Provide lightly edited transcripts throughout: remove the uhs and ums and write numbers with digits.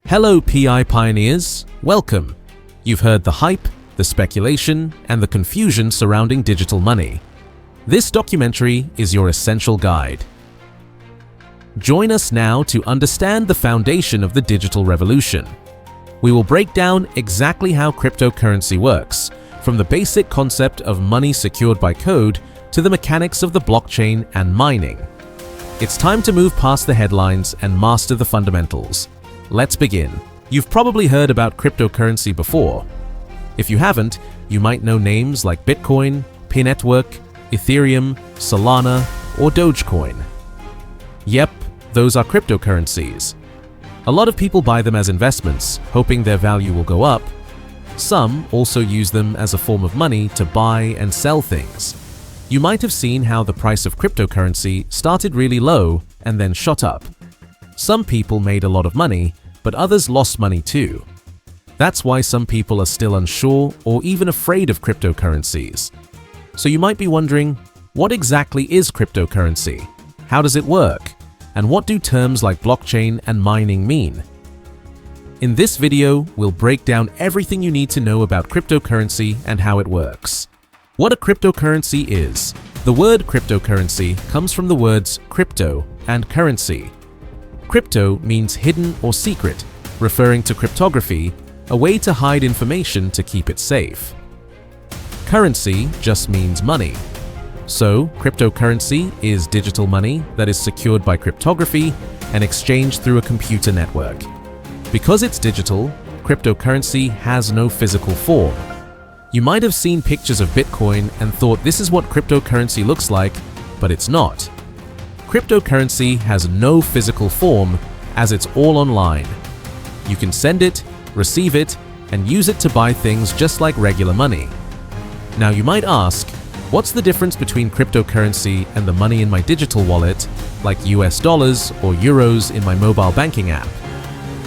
Hello PI pioneers, welcome. You've heard the hype, the speculation, and the confusion surrounding digital money. This documentary is your essential guide. Join us now to understand the foundation of the digital revolution. We will break down exactly how cryptocurrency works, from the basic concept of money secured by code to the mechanics of the blockchain and mining. It's time to move past the headlines and master the fundamentals. Let's begin. You've probably heard about cryptocurrency before. If you haven't, you might know names like Bitcoin, PINEWSUPDATES, Ethereum, Solana, or Dogecoin. Yep, those are cryptocurrencies. A lot of people buy them as investments, hoping their value will go up. Some also use them as a form of money to buy and sell things. You might have seen how the price of cryptocurrency started really low and then shot up. Some people made a lot of money, but others lost money too. That's why some people are still unsure or even afraid of cryptocurrencies. So you might be wondering, what exactly is cryptocurrency? How does it work? And what do terms like blockchain and mining mean? In this video, we'll break down everything you need to know about cryptocurrency and how it works. What a cryptocurrency is. The word cryptocurrency comes from the words crypto and currency. Crypto means hidden or secret, referring to cryptography, a way to hide information to keep it safe. Currency just means money. So, cryptocurrency is digital money that is secured by cryptography and exchanged through a computer network. Because it's digital, cryptocurrency has no physical form. You might have seen pictures of Bitcoin and thought this is what cryptocurrency looks like, but it's not. Cryptocurrency has no physical form as it's all online. You can send it, receive it, and use it to buy things just like regular money. Now you might ask, what's the difference between cryptocurrency and the money in my digital wallet, like US dollars or euros in my mobile banking app?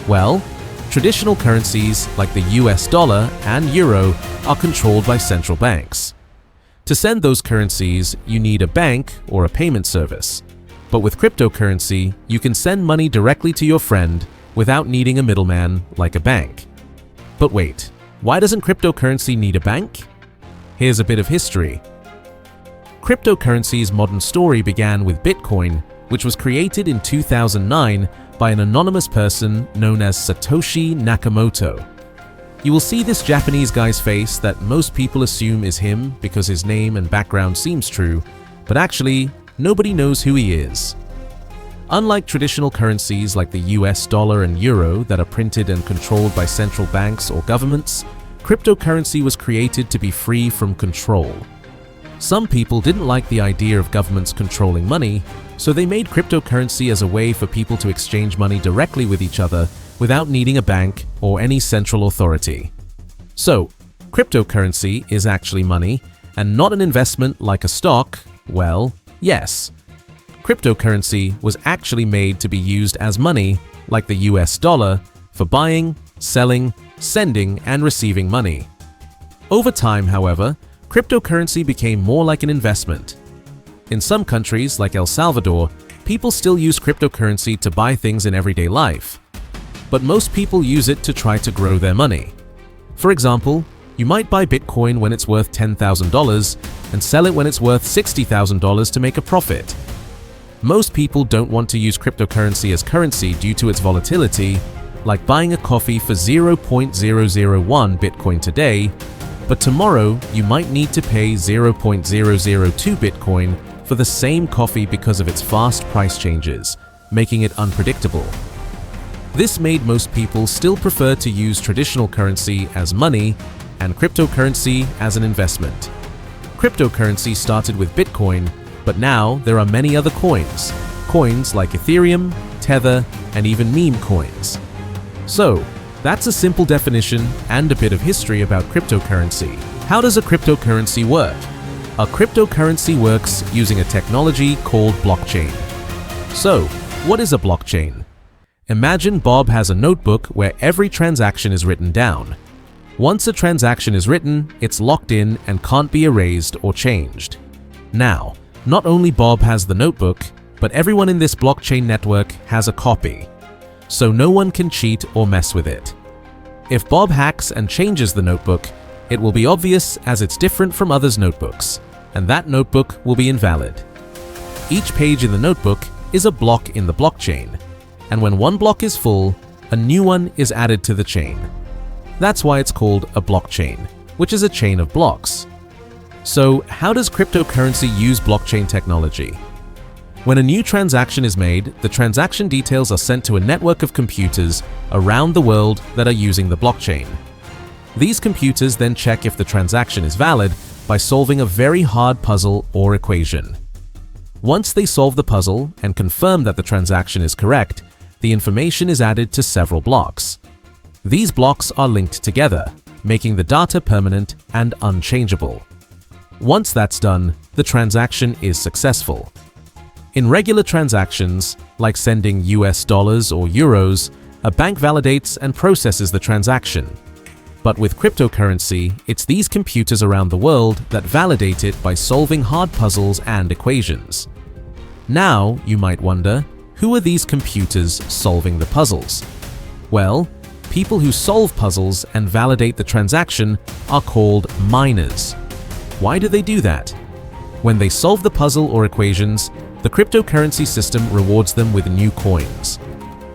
Well, traditional currencies like the US dollar and euro are controlled by central banks. To send those currencies, you need a bank or a payment service. But with cryptocurrency, you can send money directly to your friend without needing a middleman like a bank. But wait, why doesn't cryptocurrency need a bank? Here's a bit of history. Cryptocurrency's modern story began with Bitcoin, which was created in 2009 by an anonymous person known as Satoshi Nakamoto. You will see this Japanese guy's face that most people assume is him because his name and background seems true, but actually, nobody knows who he is. Unlike traditional currencies like the US dollar and euro that are printed and controlled by central banks or governments, cryptocurrency was created to be free from control. Some people didn't like the idea of governments controlling money, so they made cryptocurrency as a way for people to exchange money directly with each other without needing a bank or any central authority. So, cryptocurrency is actually money and not an investment like a stock. Well, yes. Cryptocurrency was actually made to be used as money, like the US dollar, for buying, selling, sending, and receiving money. Over time, however, cryptocurrency became more like an investment. In some countries, like El Salvador, people still use cryptocurrency to buy things in everyday life. But most people use it to try to grow their money. For example, you might buy Bitcoin when it's worth $10,000 and sell it when it's worth $60,000 to make a profit. Most people don't want to use cryptocurrency as currency due to its volatility, like buying a coffee for 0.001 Bitcoin today, but tomorrow you might need to pay 0.002 Bitcoin for the same coffee because of its fast price changes, making it unpredictable. This made most people still prefer to use traditional currency as money and cryptocurrency as an investment. Cryptocurrency started with Bitcoin, but now there are many other coins. Coins like Ethereum, Tether, and even meme coins. So, that's a simple definition and a bit of history about cryptocurrency. How does a cryptocurrency work? A cryptocurrency works using a technology called blockchain. So, what is a blockchain? Imagine Bob has a notebook where every transaction is written down. Once a transaction is written, it's locked in and can't be erased or changed. Now, not only Bob has the notebook, but everyone in this blockchain network has a copy. so no one can cheat or mess with it. If Bob hacks and changes the notebook, it will be obvious as it's different from others' notebooks, and that notebook will be invalid. Each page in the notebook is a block in the blockchain, and when one block is full, a new one is added to the chain. That's why it's called a blockchain, which is a chain of blocks. So, how does cryptocurrency use blockchain technology? When a new transaction is made, the transaction details are sent to a network of computers around the world that are using the blockchain. These computers then check if the transaction is valid by solving a very hard puzzle or equation. Once they solve the puzzle and confirm that the transaction is correct, the information is added to several blocks. These blocks are linked together, making the data permanent and unchangeable. Once that's done, the transaction is successful. In regular transactions, like sending US dollars or euros, a bank validates and processes the transaction. But with cryptocurrency, it's these computers around the world that validate it by solving hard puzzles and equations. Now, you might wonder, who are these computers solving the puzzles? Well, people who solve puzzles and validate the transaction are called miners. Why do they do that? When they solve the puzzle or equations, the cryptocurrency system rewards them with new coins.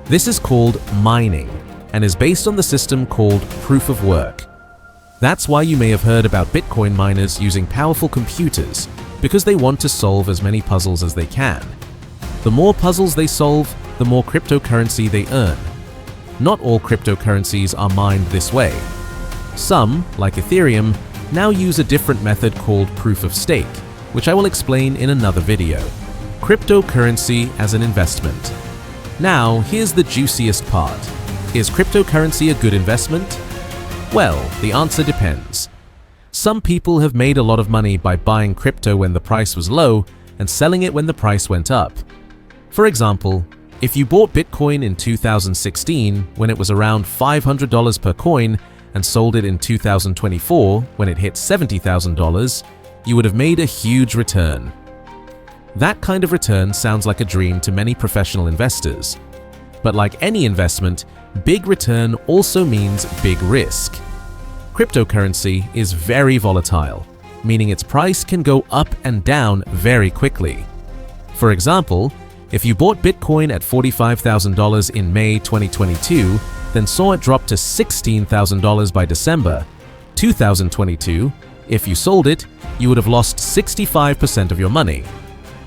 This is called mining and is based on the system called proof of work. That's why you may have heard about Bitcoin miners using powerful computers, because they want to solve as many puzzles as they can. The more puzzles they solve, the more cryptocurrency they earn. Not all cryptocurrencies are mined this way. Some, like Ethereum, now use a different method called proof of stake, which I will explain in another video. Cryptocurrency as an investment. Now, here's the juiciest part. Is cryptocurrency a good investment? Well, the answer depends. Some people have made a lot of money by buying crypto when the price was low and selling it when the price went up. For example, if you bought Bitcoin in 2016 when it was around $500 per coin and sold it in 2024 when it hit $70,000, you would have made a huge return. That kind of return sounds like a dream to many professional investors. But like any investment, big return also means big risk. Cryptocurrency is very volatile, meaning its price can go up and down very quickly. For example, if you bought Bitcoin at $45,000 in May 2022, then saw it drop to $16,000 by December 2022, if you sold it, you would have lost 65% of your money.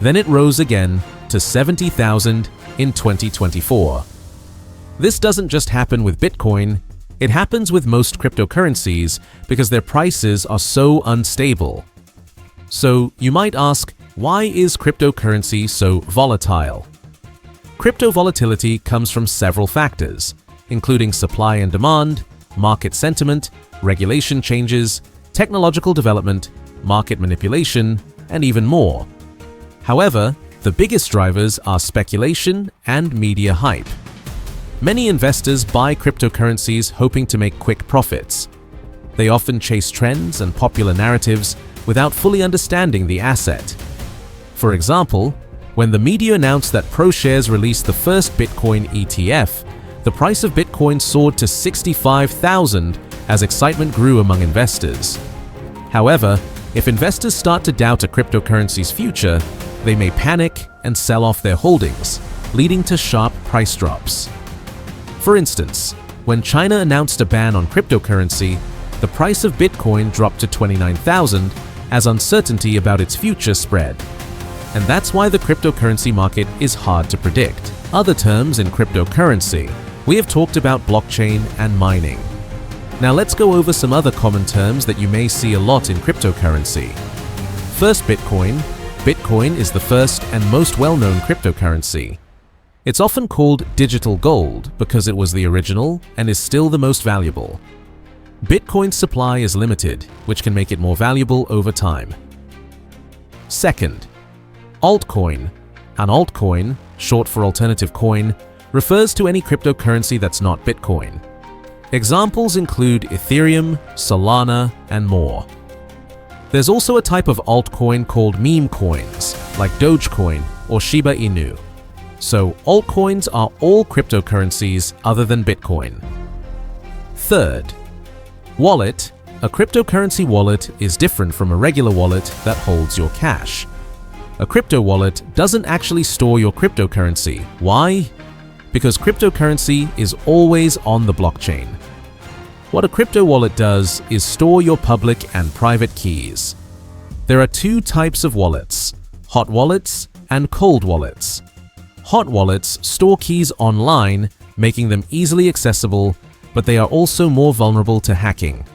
Then it rose again to $70,000 in 2024. This doesn't just happen with Bitcoin, it happens with most cryptocurrencies because their prices are so unstable. So you might ask, why is cryptocurrency so volatile? Crypto volatility comes from several factors, including supply and demand, market sentiment, regulation changes, technological development, market manipulation, and even more. However, the biggest drivers are speculation and media hype. Many investors buy cryptocurrencies hoping to make quick profits. They often chase trends and popular narratives without fully understanding the asset. For example, when the media announced that ProShares released the first Bitcoin ETF, the price of Bitcoin soared to $65,000 as excitement grew among investors. However, if investors start to doubt a cryptocurrency's future, they may panic and sell off their holdings, leading to sharp price drops. For instance, when China announced a ban on cryptocurrency, the price of Bitcoin dropped to $29,000 as uncertainty about its future spread. And that's why the cryptocurrency market is hard to predict. Other terms in cryptocurrency. We have talked about blockchain and mining. Now let's go over some other common terms that you may see a lot in cryptocurrency. First, Bitcoin. Bitcoin is the first and most well-known cryptocurrency. It's often called digital gold because it was the original and is still the most valuable. Bitcoin's supply is limited, which can make it more valuable over time. Second, altcoin. An altcoin, short for alternative coin, refers to any cryptocurrency that's not Bitcoin. Examples include Ethereum, Solana, and more. There's also a type of altcoin called meme coins, like Dogecoin or Shiba Inu. So altcoins are all cryptocurrencies other than Bitcoin. Third, wallet. A cryptocurrency wallet is different from a regular wallet that holds your cash. A crypto wallet doesn't actually store your cryptocurrency. Why? Because cryptocurrency is always on the blockchain. What a crypto wallet does is store your public and private keys. There are two types of wallets: hot wallets and cold wallets. Hot wallets store keys online, making them easily accessible, but they are also more vulnerable to hacking.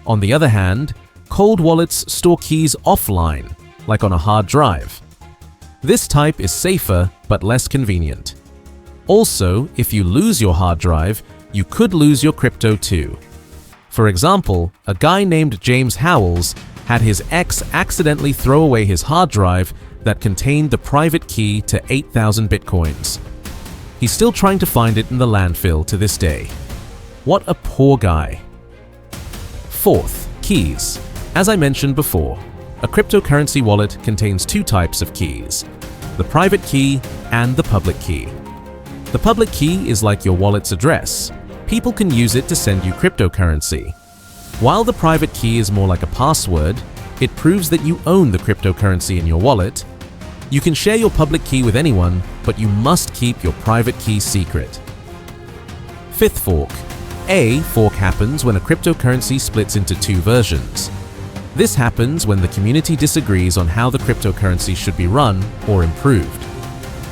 On the other hand, cold wallets store keys offline, like on a hard drive. This type is safer but less convenient. Also, if you lose your hard drive, you could lose your crypto too. For example, a guy named James Howells had his ex accidentally throw away his hard drive that contained the private key to 8,000 bitcoins. He's still trying to find it in the landfill to this day. What a poor guy. Fourth, keys. As I mentioned before, a cryptocurrency wallet contains two types of keys: the private key and the public key. The public key is like your wallet's address. People can use it to send you cryptocurrency. While the private key is more like a password, it proves that you own the cryptocurrency in your wallet. You can share your public key with anyone, but you must keep your private key secret. Fifth fork. A fork happens when a cryptocurrency splits into two versions. This happens when the community disagrees on how the cryptocurrency should be run or improved.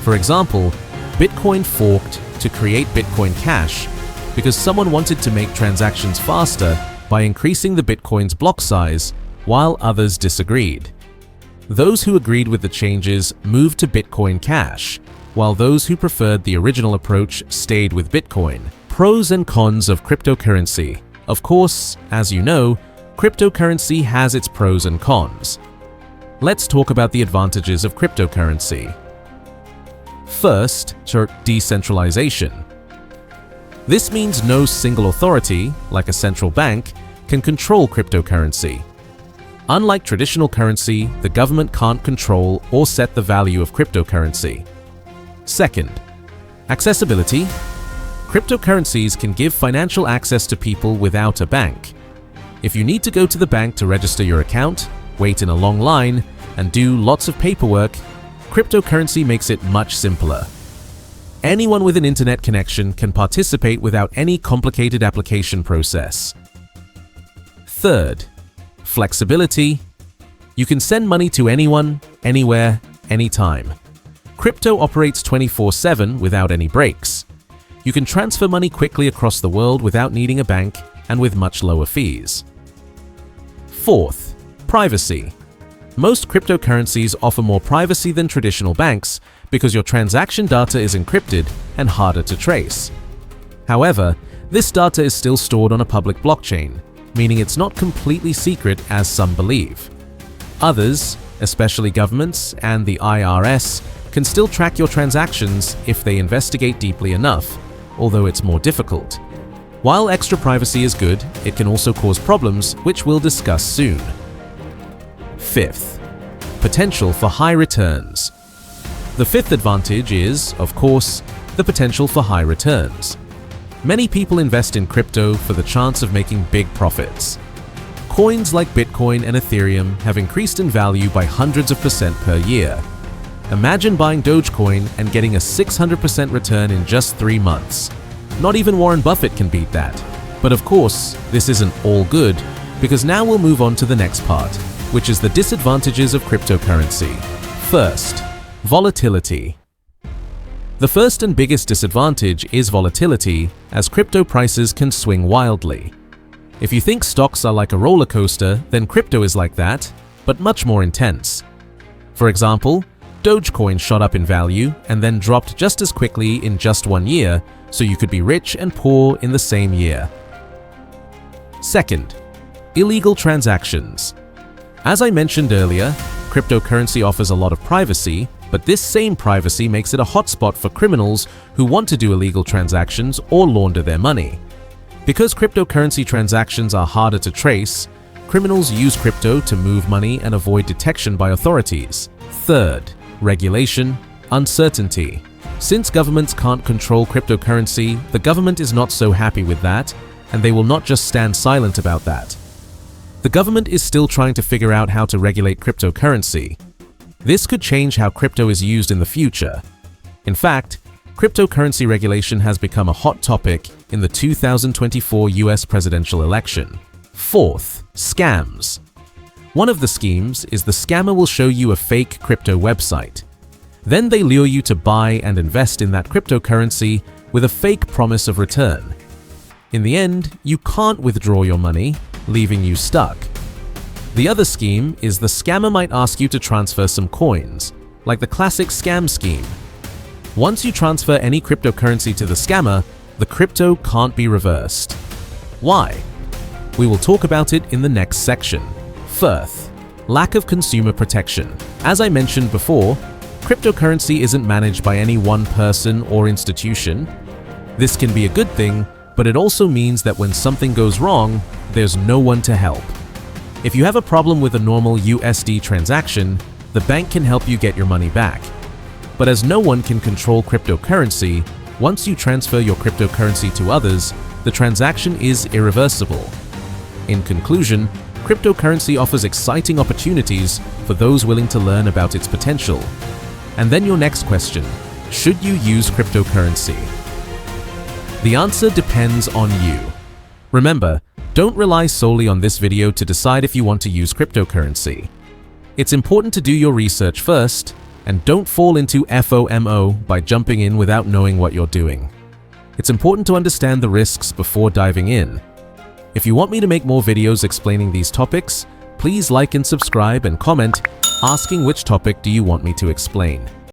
For example, Bitcoin forked to create Bitcoin Cash because someone wanted to make transactions faster by increasing the Bitcoin's block size, while others disagreed. Those who agreed with the changes moved to Bitcoin Cash, while those who preferred the original approach stayed with Bitcoin. Pros and cons of cryptocurrency. Of course, as you know, cryptocurrency has its pros and cons. Let's talk about the advantages of cryptocurrency. First, decentralization. This means no single authority, like a central bank, can control cryptocurrency. Unlike traditional currency, the government can't control or set the value of cryptocurrency. Second, accessibility. Cryptocurrencies can give financial access to people without a bank. If you need to go to the bank to register your account, wait in a long line, and do lots of paperwork, cryptocurrency makes it much simpler. Anyone with an internet connection can participate without any complicated application process. Third, flexibility. You can send money to anyone, anywhere, anytime. Crypto operates 24/7 without any breaks. You can transfer money quickly across the world without needing a bank and with much lower fees. Fourth, privacy. Most cryptocurrencies offer more privacy than traditional banks because your transaction data is encrypted and harder to trace. However, this data is still stored on a public blockchain, meaning it's not completely secret as some believe. Others, especially governments and the IRS, can still track your transactions if they investigate deeply enough, although it's more difficult. While extra privacy is good, it can also cause problems, which we'll discuss soon. Fifth, potential for high returns. The fifth advantage is, of course, the potential for high returns. Many people invest in crypto for the chance of making big profits. Coins like Bitcoin and Ethereum have increased in value by hundreds of % per year. Imagine buying Dogecoin and getting a 600% return in just 3 months. Not even Warren Buffett can beat that. But of course, this isn't all good, because now we'll move on to the next part, which is the disadvantages of cryptocurrency. First, volatility. The first and biggest disadvantage is volatility, as crypto prices can swing wildly. If you think stocks are like a roller coaster, then crypto is like that, but much more intense. For example, Dogecoin shot up in value and then dropped just as quickly in just 1 year, so you could be rich and poor in the same year. Second, illegal transactions. As I mentioned earlier, cryptocurrency offers a lot of privacy, but this same privacy makes it a hotspot for criminals who want to do illegal transactions or launder their money. Because cryptocurrency transactions are harder to trace, criminals use crypto to move money and avoid detection by authorities. Third, regulation, uncertainty. Since governments can't control cryptocurrency, the government is not so happy with that, and they will not just stand silent about that. The government is still trying to figure out how to regulate cryptocurrency. This could change how crypto is used in the future. In fact, cryptocurrency regulation has become a hot topic in the 2024 US presidential election. Fourth, scams. One of the schemes is the scammer will show you a fake crypto website. Then they lure you to buy and invest in that cryptocurrency with a fake promise of return. In the end, you can't withdraw your money, leaving you stuck. The other scheme is the scammer might ask you to transfer some coins, like the classic scam scheme. Once you transfer any cryptocurrency to the scammer, the crypto can't be reversed. Why? We will talk about it in the next section. First, lack of consumer protection. As I mentioned before, cryptocurrency isn't managed by any one person or institution. This can be a good thing, but it also means that when something goes wrong, there's no one to help. If you have a problem with a normal USD transaction, the bank can help you get your money back. But as no one can control cryptocurrency, once you transfer your cryptocurrency to others, the transaction is irreversible. In conclusion, cryptocurrency offers exciting opportunities for those willing to learn about its potential. And then your next question, should you use cryptocurrency? The answer depends on you. Remember, don't rely solely on this video to decide if you want to use cryptocurrency. It's important to do your research first, and don't fall into FOMO by jumping in without knowing what you're doing. It's important to understand the risks before diving in. If you want me to make more videos explaining these topics, please like and subscribe and comment asking which topic do you want me to explain.